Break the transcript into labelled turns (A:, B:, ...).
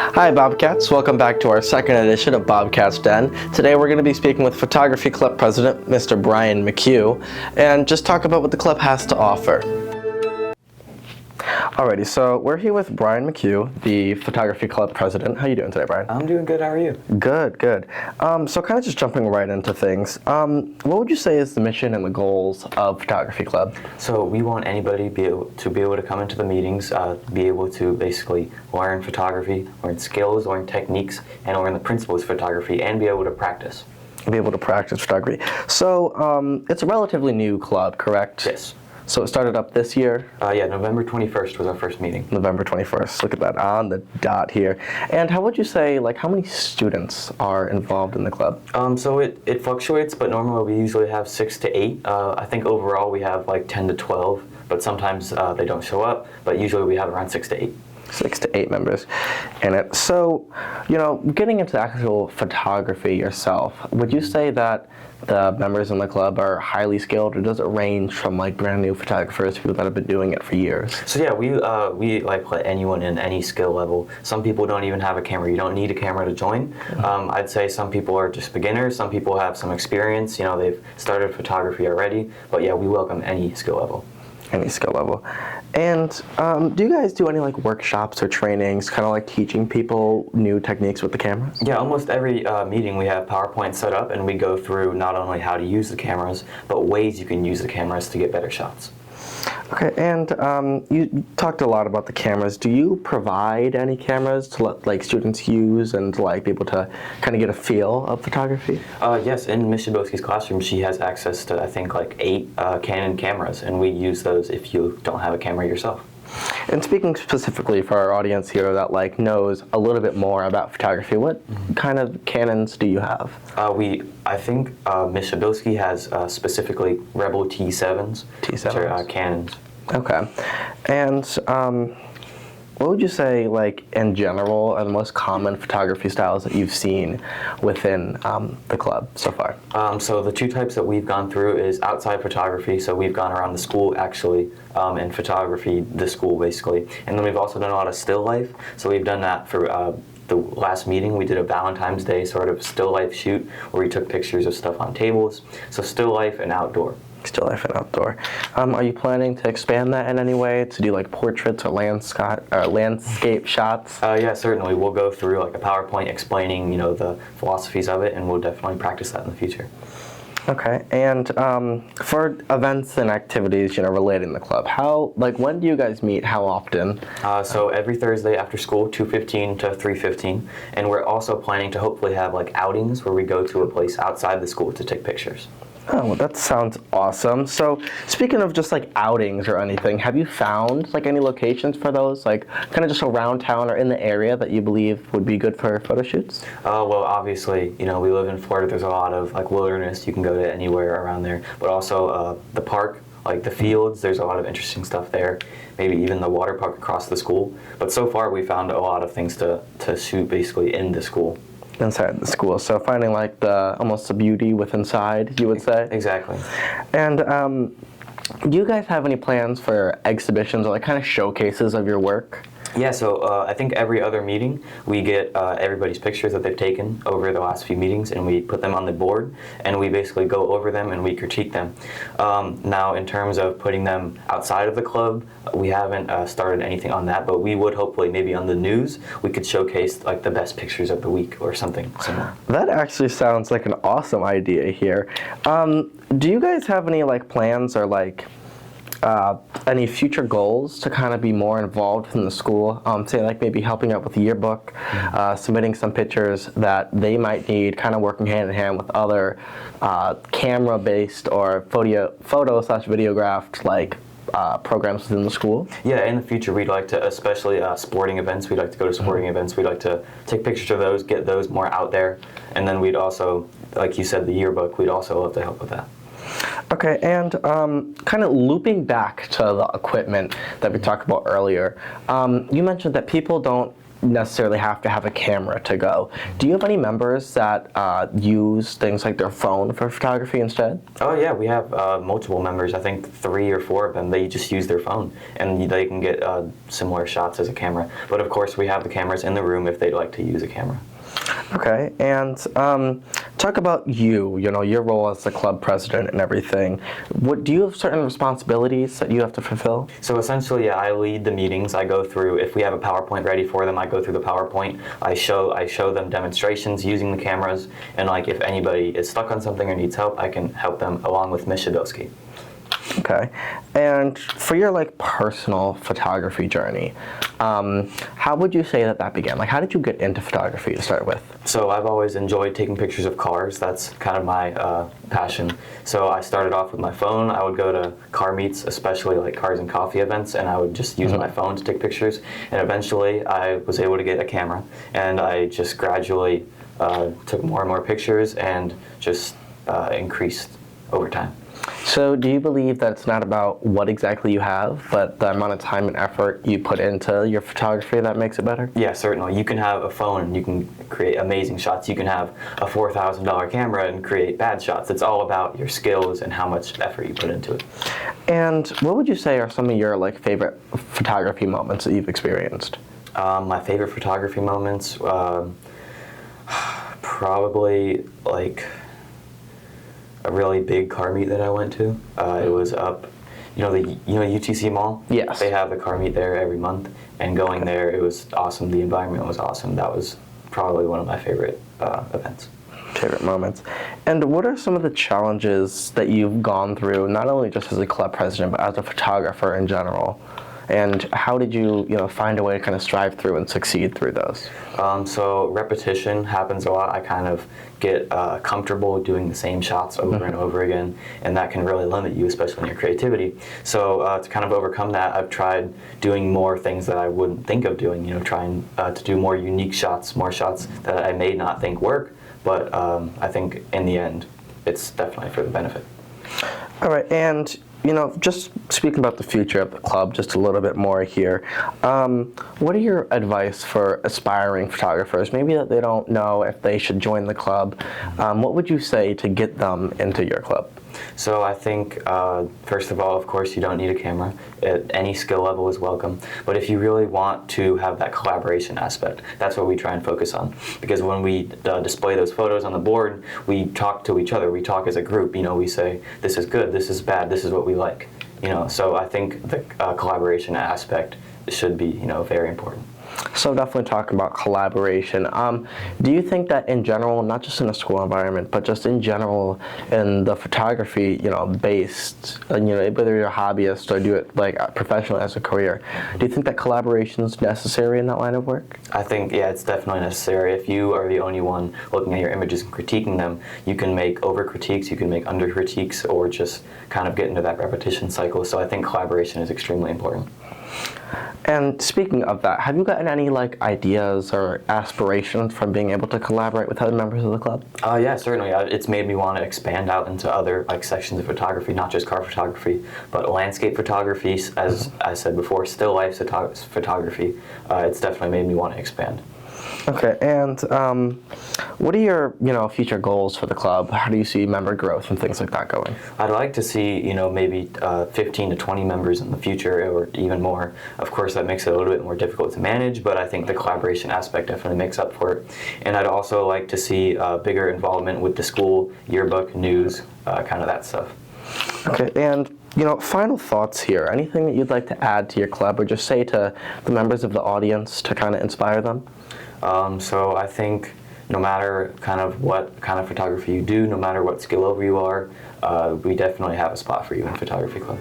A: Hi Bobcats, welcome back to our second edition of Bobcat's Den. Today we're going to be speaking with Photography Club President Mr. Brian McHugh and just talk about what the club has to offer. Alrighty, so we're here with Brian McHugh, the Photography Club President. How you doing today, Brian?
B: I'm doing good, how are you?
A: Good, good. So kind of just jumping right into things, what would you say is the mission and the goals of Photography Club?
B: So we want anybody to be able to come into the meetings, be able to basically learn photography, learn skills, learn techniques, and learn the principles of photography, and be able to practice.
A: Be able to practice photography. So it's a relatively new club, correct?
B: Yes.
A: So it started up this year?
B: Yeah, November 21st was our first meeting.
A: November 21st. Look at that, on the dot here. And how would you say, like, how many students are involved in the club?
B: So it fluctuates, but normally we usually have 6 to 8. I think overall we have like 10 to 12, but sometimes they don't show up, but usually we have around 6 to 8.
A: 6 to 8 members in it. So, you know, getting into actual photography yourself, would you say that the members in the club are highly skilled, or does it range from like brand new photographers, people that have been doing it for years?
B: So yeah, we like let anyone in any skill level. Some people don't even have a camera. You don't need a camera to join. I'd say some people are just beginners. Some people have some experience. You know, they've started photography already. But yeah, we welcome any skill level.
A: Any skill level. And do you guys do any like workshops or trainings, kind of like teaching people new techniques with the cameras?
B: Yeah, almost every meeting we have PowerPoint set up, and we go through not only how to use the cameras, but ways you can use the cameras to get better shots.
A: Okay, and you talked a lot about the cameras. Do you provide any cameras to let like students use and to like be able to kind of get a feel of photography?
B: Yes, in Ms. Shabowski's classroom, she has access to I think like 8 Canon cameras, and we use those if you don't have a camera yourself.
A: And speaking specifically for our audience here that like knows a little bit more about photography, what kind of Canons do you have?
B: I think Ms. Shabowski has specifically Rebel T7s, which are Canons.
A: Okay, and what would you say, like in general, are the most common photography styles that you've seen within the club so far?
B: So the 2 types that we've gone through is outside photography. So we've gone around the school actually, and photography the school basically, and then we've also done a lot of still life. So we've done that for the last meeting. We did a Valentine's Day sort of still life shoot where we took pictures of stuff on tables. So still life and outdoor.
A: Still life and outdoor. Are you planning to expand that in any way to do like portraits or landscape shots?
B: Yeah, certainly. We'll go through like a PowerPoint explaining, you know, the philosophies of it, and we'll definitely practice that in the future.
A: Okay, and for events and activities, you know, relating to the club, when do you guys meet? How often?
B: So every Thursday after school, 2:15 to 3:15, and we're also planning to hopefully have like outings where we go to a place outside the school to take pictures.
A: Oh, well, that sounds awesome. So speaking of just like outings or anything, have you found like any locations for those, like kind of just around town or in the area that you believe would be good for photo shoots?
B: Well, obviously, you know, we live in Florida. There's a lot of like wilderness. You can go to anywhere around there, but also the park, like the fields. There's a lot of interesting stuff there. Maybe even the water park across the school. But so far, we found a lot of things to shoot basically in the school.
A: Inside the school, so finding like almost the beauty with inside, you would say?
B: Exactly.
A: And do you guys have any plans for exhibitions or like kind of showcases of your work?
B: Yeah, so I think every other meeting we get everybody's pictures that they've taken over the last few meetings, and we put them on the board, and we basically go over them and we critique them. Now, in terms of putting them outside of the club, we haven't started anything on that, but we would hopefully maybe on the news we could showcase like the best pictures of the week or something similar.
A: That actually sounds like an awesome idea here. Do you guys have any like plans or like any future goals to kind of be more involved in the school? Say like maybe helping out with the yearbook, submitting some pictures that they might need, kind of working hand in hand with other camera-based or photo/videographed like programs within the school?
B: Yeah, in the future we'd like to, especially sporting events, we'd like to go to sporting events, we'd like to take pictures of those, get those more out there, and then we'd also, like you said, the yearbook, we'd also love to help with that.
A: Okay, and kind of looping back to the equipment that we talked about earlier, you mentioned that people don't necessarily have to have a camera to go. Do you have any members that use things like their phone for photography instead?
B: Oh yeah, we have multiple members. I think 3 or 4 of them. They just use their phone, and they can get similar shots as a camera. But of course, we have the cameras in the room if they'd like to use a camera.
A: Okay, and talk about you. You know, your role as the club president and everything. What do you have certain responsibilities that you have to fulfill?
B: So essentially, yeah, I lead the meetings. I go through, if we have a PowerPoint ready for them, I go through the PowerPoint. I show them demonstrations using the cameras, and like if anybody is stuck on something or needs help, I can help them along with Ms. Shabilsky.
A: Okay, and for your like personal photography journey, how would you say that began? Like, how did you get into photography to start with?
B: So I've always enjoyed taking pictures of cars. That's kind of my passion. So I started off with my phone. I would go to car meets, especially like cars and coffee events, and I would just use my phone to take pictures. And eventually I was able to get a camera, and I just gradually took more and more pictures and just increased over time.
A: So do you believe that it's not about what exactly you have, but the amount of time and effort you put into your photography that makes it better?
B: Yeah, certainly. You can have a phone and you can create amazing shots. You can have a $4,000 camera and create bad shots. It's all about your skills and how much effort you put into it.
A: And what would you say are some of your like favorite photography moments that you've experienced?
B: My favorite photography moments, probably like a really big car meet that I went to. It was up, UTC Mall?
A: Yes.
B: They have the car meet there every month, and going there, it was awesome. The environment was awesome. That was probably one of my favorite events.
A: Favorite moments. And what are some of the challenges that you've gone through, not only just as a club president, but as a photographer in general? And how did you, find a way to kind of strive through and succeed through those?
B: So repetition happens a lot. I kind of get comfortable doing the same shots over and over again, and that can really limit you, especially in your creativity. So to kind of overcome that, I've tried doing more things that I wouldn't think of doing, trying to do more unique shots, more shots that I may not think work, but I think in the end, it's definitely for the benefit.
A: All right, and just speaking about the future of the club just a little bit more here, what are your advice for aspiring photographers, maybe that they don't know if they should join the club? What would you say to get them into your club?
B: So I think, first of all, of course, you don't need a camera. Any skill level is welcome. But if you really want to have that collaboration aspect, that's what we try and focus on. Because when we display those photos on the board, we talk to each other. We talk as a group. We say, this is good, this is bad, this is what we like. So I think the collaboration aspect should be, very important.
A: So definitely talking about collaboration. Do you think that in general, not just in a school environment, but just in general in the photography, based, whether you're a hobbyist or do it like professionally as a career, do you think that collaboration is necessary in that line of work?
B: I think, yeah, it's definitely necessary. If you are the only one looking at your images and critiquing them, you can make over critiques, you can make under critiques, or just kind of get into that repetition cycle. So I think collaboration is extremely important.
A: And speaking of that, have you gotten any ideas or aspirations from being able to collaborate with other members of the club?
B: Yeah, certainly. It's made me want to expand out into other sections of photography, not just car photography, but landscape photography, as I said before, still life photography. It's definitely made me want to expand.
A: Okay, and what are your future goals for the club? How do you see member growth and things like that going?
B: I'd like to see maybe 15 to 20 members in the future, or even more. Of course, that makes it a little bit more difficult to manage, but I think the collaboration aspect definitely makes up for it. And I'd also like to see bigger involvement with the school yearbook, news, kind of that stuff.
A: Okay, and final thoughts here. Anything that you'd like to add to your club, or just say to the members of the audience to kind of inspire them?
B: So I think no matter kind of what kind of photography you do, no matter what skill level you are, we definitely have a spot for you in Photography Club.